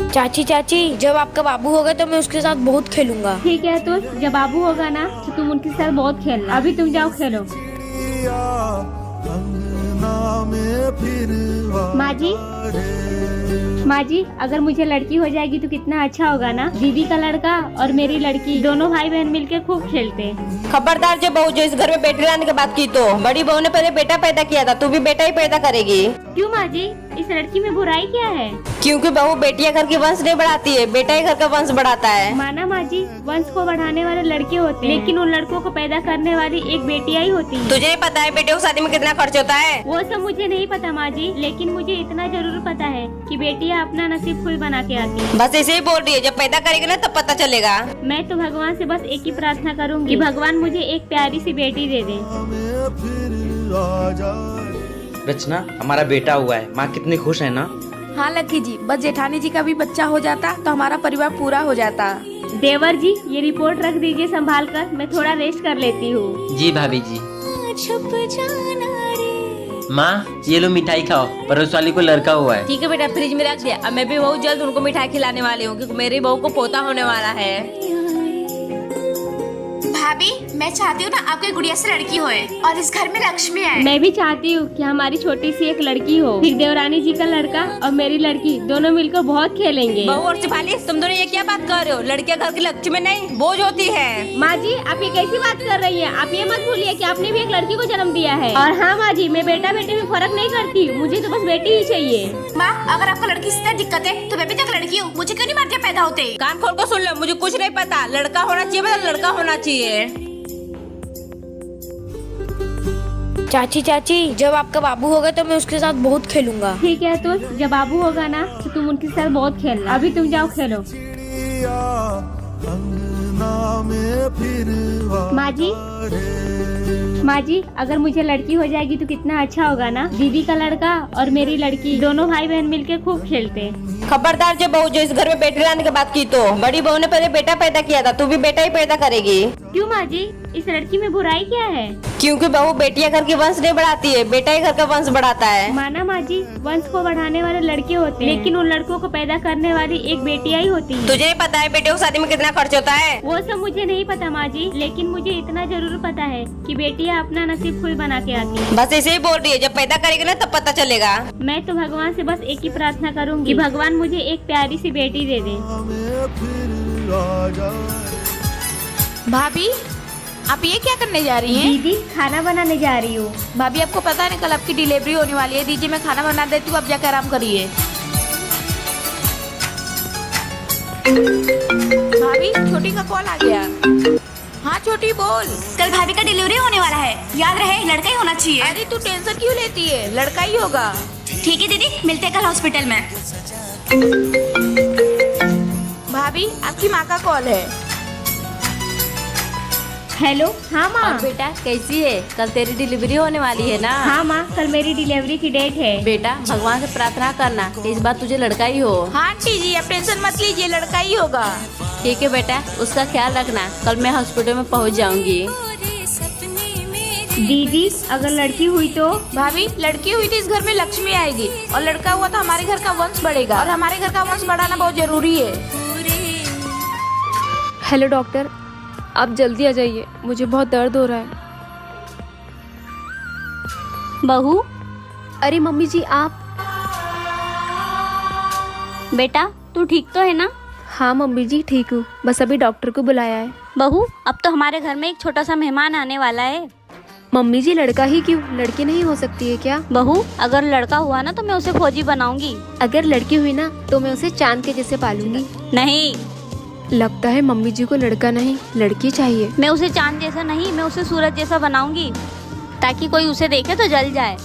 चाची चाची, जब आपका बाबू होगा तो मैं उसके साथ बहुत खेलूंगा। ठीक है, तो जब बाबू होगा ना तो तुम उनके साथ बहुत खेलना। अभी तुम जाओ खेलो। माँ जी, अगर मुझे लड़की हो जाएगी तो कितना अच्छा होगा ना। दीदी का लड़का और मेरी लड़की दोनों भाई बहन मिलकर खूब खेलते। खबरदार जो बहू जो इस घर में बेटी लाने की बात की तो बड़ी बहू ने पहले बेटा पैदा किया था, तू भी बेटा ही पैदा करेगी। क्यों माँ जी, इस लड़की में बुराई क्या है? क्योंकि बहू बेटियां घर की वंश नहीं बढ़ाती है, बेटा ही घर का वंश बढ़ाता है। माना माँ जी, वंश को बढ़ाने वाले लड़के होते हैं, लेकिन उन लड़कों को पैदा करने वाली एक बेटियां ही होती है। तुझे नहीं पता है बेटियों की शादी में कितना खर्च होता है? वो सब मुझे नहीं पता माँ जी, लेकिन मुझे इतना जरूर पता है कि बेटियां अपना नसीब खुद बना के आती है। बस इसे ही बोल रही है, जब पैदा करेगी ना तब पता चलेगा। मैं तो भगवान से बस एक ही प्रार्थना करूंगी कि भगवान मुझे एक प्यारी सी बेटी दे दे। रचना, हमारा बेटा हुआ है, माँ कितनी खुश है ना। हाँ लकी जी, बस जेठानी जी का भी बच्चा हो जाता तो हमारा परिवार पूरा हो जाता। देवर जी, ये रिपोर्ट रख दीजिए संभाल कर, मैं थोड़ा रेस्ट कर लेती हूँ। जी भाभी जी। माँ, ये लो मिठाई खाओ, पड़ोस वाली को लड़का हुआ है। ठीक है बेटा, फ्रिज में रख दिया। अब मैं भी बहुत जल्द उनको मिठाई खिलाने वाली हूँ क्योंकि मेरी बहू को पोता होने वाला है। भाभी, मैं चाहती हूँ ना आपकी गुड़िया से लड़की होए और इस घर में लक्ष्मी आए। मैं भी चाहती हूँ कि हमारी छोटी सी एक लड़की हो, फिर देवरानी जी का लड़का और मेरी लड़की दोनों मिलकर बहुत खेलेंगे। बहू और शिफाली, तुम दोनों ये क्या बात कर रहे हो? लड़कियां घर की लक्ष्मी नहीं बोझ होती है। माँ जी, आप ये कैसी बात कर रही हैं? आप ये मत भूलिए कि आपने भी एक लड़की को जन्म दिया है। और हाँ माँ जी, मैं बेटा बेटे में फर्क नहीं करती, मुझे तो बस बेटी ही चाहिए। माँ, अगर आपको लड़की से दिक्कत है तो मैं भी तो एक लड़की हूँ, मुझे क्यों नहीं मार पैदा होते? कान खोल कर सुन लो, मुझे कुछ नहीं पता। लड़का होना चाहिए, मतलब लड़का होना चाहिए। चाची चाची, जब आपका बाबू होगा तो मैं उसके साथ बहुत खेलूंगा। ठीक है, तो जब बाबू होगा ना तो तुम उनके साथ बहुत खेलना। अभी तुम जाओ खेलो। माँ जी, अगर मुझे लड़की हो जाएगी तो कितना अच्छा होगा ना। दीदी का लड़का और मेरी लड़की दोनों भाई बहन मिलकर खूब खेलते। खबरदार जो बहू जो इस घर में बेटी लाने की बात की तो बड़ी बहू ने पहले बेटा पैदा किया था, तू भी बेटा ही पैदा करेगी। क्यों माँ जी, इस लड़की में बुराई क्या है? क्योंकि बहू बेटियां घर की वंश नहीं बढ़ाती है, बेटा ही घर का वंश बढ़ाता है। माना माँ जी, वंश को बढ़ाने वाले लड़के होते हैं, लेकिन उन लड़कों को पैदा करने वाली एक बेटियां ही होती है। तुझे नहीं पता है बेटियों की शादी में कितना खर्च होता है? वो सब मुझे नहीं पता माँ जी, लेकिन मुझे इतना जरूर पता है कि बेटियां अपना नसीब खुद बना के आती है। बस इसे ही बोल रही है, जब पैदा करेगी ना तब पता चलेगा। मैं तो भगवान से बस एक ही प्रार्थना करूंगी कि भगवान मुझे एक प्यारी सी बेटी दे दे। भाभी, आप ये क्या करने जा रही हैं? दीदी, खाना बनाने जा रही हूँ। भाभी, आपको पता है कल आपकी डिलीवरी होने वाली है। दीजिए, मैं खाना बना देती हूँ, आप जाकर आराम करिए। भाभी, छोटी का कॉल आ गया। हाँ छोटी, बोल। कल भाभी का डिलीवरी होने वाला है, याद रहे लड़का ही होना चाहिए। अरे तू टेंशन क्यों लेती है, लड़का ही होगा। ठीक है दीदी, मिलते हैं कल हॉस्पिटल में। भाभी, आपकी माँ का कॉल है। हेलो। हाँ माँ। बेटा कैसी है? कल तेरी डिलीवरी होने वाली है ना? हाँ माँ, कल मेरी डिलीवरी की डेट है। बेटा, भगवान से प्रार्थना करना कि इस बार तुझे लड़का ही हो। हाँ आंटी जी, आप टेंशन मत लीजिए, लड़का ही होगा। ठीक है बेटा, उसका ख्याल रखना। कल मैं हॉस्पिटल में पहुंच जाऊंगी। दीदी, अगर लड़की हुई तो? भाभी, लड़की हुई तो इस घर में लक्ष्मी आएगी और लड़का हुआ तो हमारे घर का वंश बढ़ेगा, और हमारे घर का वंश बढ़ाना बहुत जरूरी है। हेलो डॉक्टर, आप जल्दी आ जाइए, मुझे बहुत दर्द हो रहा है। बहू। अरे मम्मी जी, आप? बेटा, तू ठीक तो है ना? हाँ मम्मी जी, ठीक हूँ, बस अभी डॉक्टर को बुलाया है। बहू, अब तो हमारे घर में एक छोटा सा मेहमान आने वाला है। मम्मी जी, लड़का ही क्यों, लड़की नहीं हो सकती है क्या? बहू, अगर लड़का हुआ ना तो मैं उसे फौजी बनाऊंगी। अगर लड़की हुई ना तो मैं उसे चांद के जैसे पालूंगी। नहीं, लगता है मम्मी जी को लड़का नहीं लड़की चाहिए। मैं उसे चांद जैसा नहीं, मैं उसे सूरज जैसा बनाऊंगी ताकि कोई उसे देखे तो जल जाए।